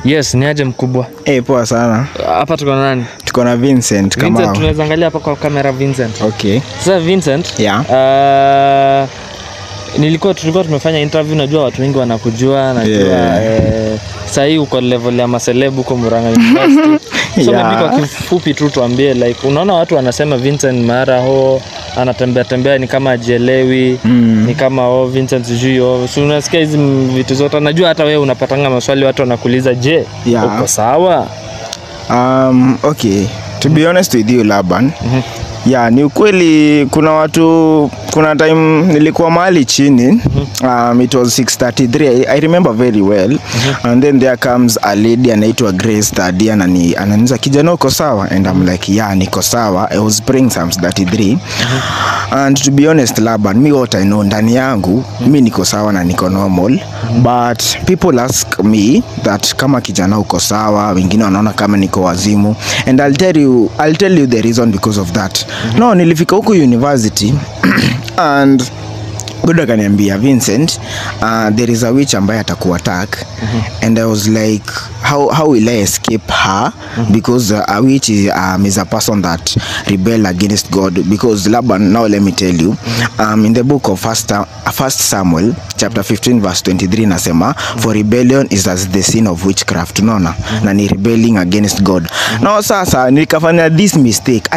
Yes, ni aje mkubwa? Poa sana. Hapa tuko na nani? Tuko na Vincent kama. Vincent, tunaweza angalia hapa kwa kamera Vincent. Okay. Sasa Vincent, yeah. Tulikuwa tumefanya interview, najua watu wengi wanakujua, najua sasa hii uko level ya maselebu huko Murang'a University. So maybe kwa kifupi tu tuambie, like unaona watu wanasema Vincent Maraho anatembea ni kama ajelewi, ni kama Vincent sijui so unasikia hizi vitu zote. Najua hata wewe unapatanga maswali, watu wanakuuliza je, uko sawa? Okay, to be honest with you Laban, ni ukweli kuna time nilikuwa mahali chini. It was 6:33. I remember very well. And then there comes a lady anaitwa Grace Tadia ananiuliza kijana uko sawa? And I'm like niko sawa. I was praying Psalms 33. And to be honest Laban, me what I know ndani yangu mimi niko sawa na niko normal. But people ask me that kama kijana uko sawa, wengine wanaona kama niko wazimu. And I'll tell you the reason because of that. No, nilifika huko university and God akaniambia Vincent, there is a witch ambaye atakuattack. And I was like, how will I escape her? Because a witch is a person that rebel against God. Because Laban, now let me tell you, in the book of First Samuel chapter 15 verse 23 nasema, for rebellion is as the sin of witchcraft. Unaona? Na ni rebelling against God. Now sasa nikafanya this mistake.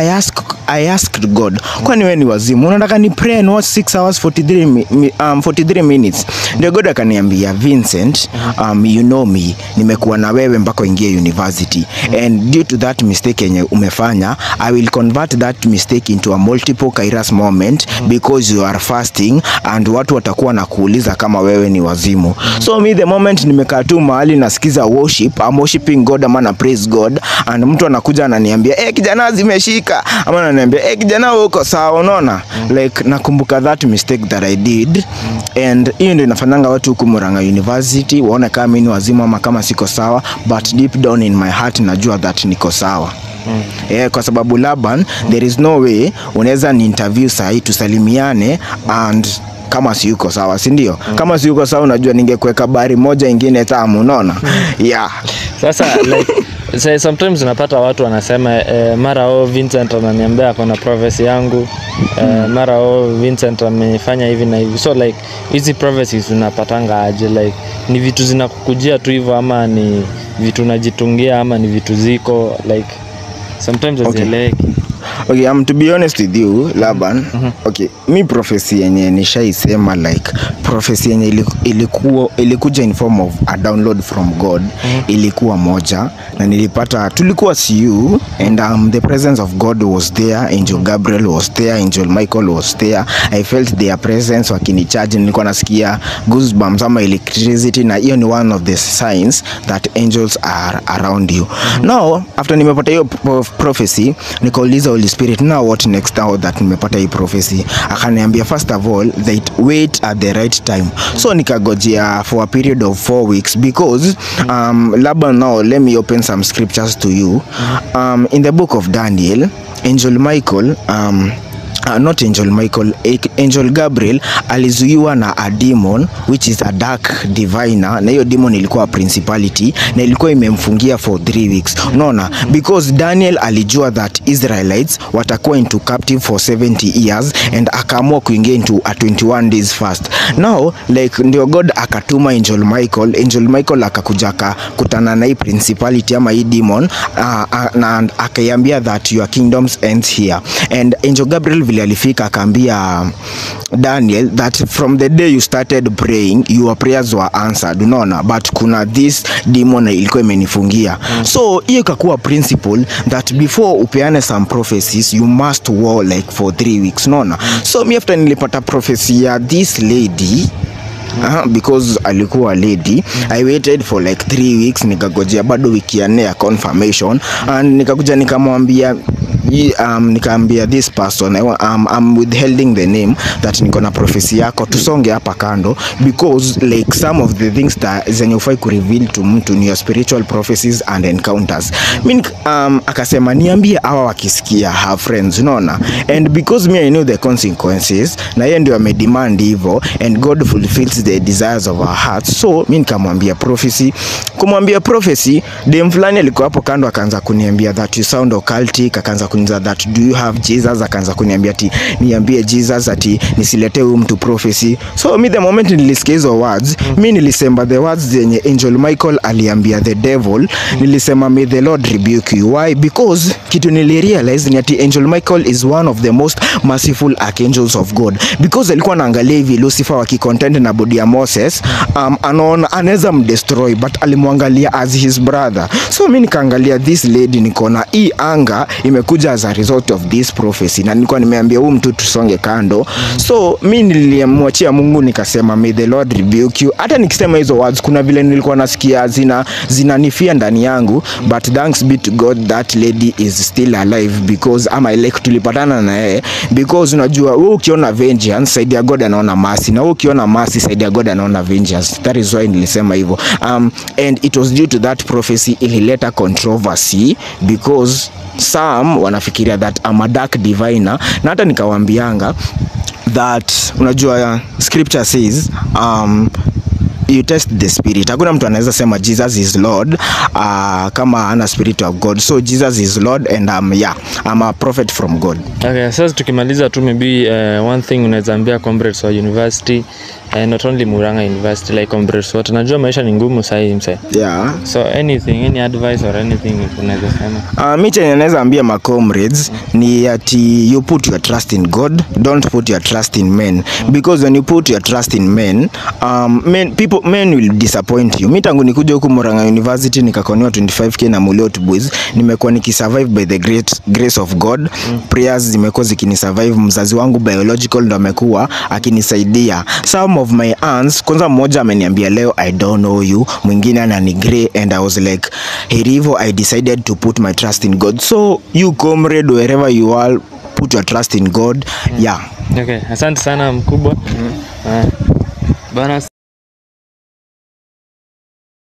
I asked God, kwani wewe ni wazimu? Unataka ni pray and watch 6 hours 43 minutes. Ndio God akaniambia Vincent, you know me, nimekuwa na wewe mpaka ingie university. And due to that mistake yenye umefanya, I will convert that mistake into a multiple kairos moment because you are fasting and watu watakuwa na kuuliza kama wewe ni wazimu. So me the moment nimekaa tu mahali nasikiza worship, I'm worshiping God, ama praise God, and mtu anakuja ananiambia kijana zimeshika, ama ananiambia kijana uko sawa, unaona? Like nakumbuka that mistake that I did. And hiyo ndio inafanyanga watu huko Murang'a University waone kama mimi ni wazimu ama kama siko sawa, but deep down in my heart najua that niko sawa. Kwa sababu Laban, there is no way unaweza ni interview sahi tusalimiane and kama si uko sawa, si ndio? Kama si uko sawa unajua ningekuweka bari moja ingine tamu, unaona? Sasa like sometimes unapata watu wanasema mara Vincent ananiambia kuna prophecy yangu, mara Vincent amefanya hivi na hivi. So like hizi prophecies unapatanga aje? Like ni vitu zinakukujia tu hivyo, ama ni vitu unajitungia, ama ni vitu ziko like sometimes hazieleweki? Okay, to be honest with you Laban, okay, mi prophecy yenye nishaisema, like prophecy yenye ilikuja in form of a download from God, ilikuwa moja na nilipata, tulikuwa CU and the presence of God was there. Angel Gabriel was there, Angel Michael was there. I felt their presence wakinicharge, nilikuwa nasikia goosebumps ama electricity, na hiyo ni one of the signs that angels are around you. Now after nimepata hiyo prophecy, nikauliza Holy Spirit, now what next now that nimepata hii prophecy? Akaniambia first of all that wait at the right time. So nikagojea for a period of 4 weeks because Laban, now let me open some scriptures to you. In the book of Daniel, Angel Michael, Angel Gabriel alizuiwa na a demon which is a dark diviner, na hiyo demon ilikuwa principality na ilikuwa imemfungia for 3 weeks. Unaona? Because Daniel alijua that Israelites watakuwa into captive for 70 years and akaamua kuingia into a 21 days fast. Now like ndio God akatuma Angel Michael akakuja kutana na hii principality ama hii demon, na akaiambia that your kingdoms ends here. And Angel Gabriel vile alifika akaambia Daniel that from the day you started praying your prayers were answered, unaona, but kuna this demon ilikuwa imenifungia. So hiyo ikakuwa principle that before upeane some prophecies you must war like for 3 weeks, unaona. So me after nilipata prophecy ya this lady, because alikuwa lady, I waited for like 3 weeks, nikagojea bado wiki ya 4 ya confirmation, and nikakuja nikamwambia nikaambia this person I'm withholding the name that niko na prophecy yako, tusonge hapa kando, because like some of the things that zenye ufai ku reveal to mtu ni your spiritual prophecies and encounters. Mimi akasema niambie hawa wakisikia have friends, unaona, and because me I know the consequences, na yeye ndio amedemand hivyo, and God fulfills the desires of our hearts. So mimi nikamwambia prophecy. Kumwambia prophecy, dem fulani alikuwa hapo kando akaanza kuniambia that you sound occultic, akaanza kuniza that do you have Jesus, akaanza kuniambia ati niambie Jesus ati nisilete huyu mtu prophecy. So me the moment nilisikia hizo words, mimi nilisema the words zenye Angel Michael aliambia the devil, nilisema may the Lord rebuke you. Why? Because kitu nilirealize ni ati Angel Michael is one of the most merciful archangels of God, because alikuwa anaangalia hivi Lucifer wakicontend na body ya Moses, anaona anaweza mdestroy, but alimwangalia as his brother. So mimi nikaangalia this lady, nikaona hii anga imekuja as a result of this prophecy, na nilikuwa nimeambia huyu mtu tusonge kando. So mimi nilimwachia Mungu, nikasema may the Lord rebuke you. Hata nikisema hizo words kuna vile nilikuwa nasikia zinanifia ndani yangu, but thanks be to God that lady is still alive, because ama like tulipatana na yeye, because unajua wewe ukiona vengeance side ya God anaona mercy, na wewe ukiona mercy side ya God anaona vengeance. That is why nilisema hivyo, and it was due to that prophecy ilileta controversy, because some wanafikiria that I'm a dark diviner, na hata nikawaambianga that unajua scripture says you test the spirit. Hakuna mtu anaweza sema Jesus is Lord kama ana spirit of God. So Jesus is Lord, and I'm a prophet from God. Okay, sasa tukimaliza tu maybe one thing unaweza ambia comrades wa university, not only Murang'a University, like comrades wote, najua maisha ni ngumu sasa hivi mse. Yeah. So any advice or anything unaweza sema? Mimi chenye naweza ambia ma comrades ni ati you put your trust in God, don't put your trust in men, because when you put your trust in men, men will disappoint you. Mimi tangu nikuja huku Murang'a University nikakoniwa 25k na Muliot Boys, nimekuwa nikisurvive by the great grace of God. Prayers zimekuwa zikinisurvive, mzazi wangu biological ndo amekuwa akinisaidia. Some of my aunts, kwanza mmoja ameniambia leo I don't know you, mwingine ananigree, and I was like herivo, I decided to put my trust in God. So you comrade, wherever you are, put your trust in God. Yeah. Okay, asante sana mkubwa. Bana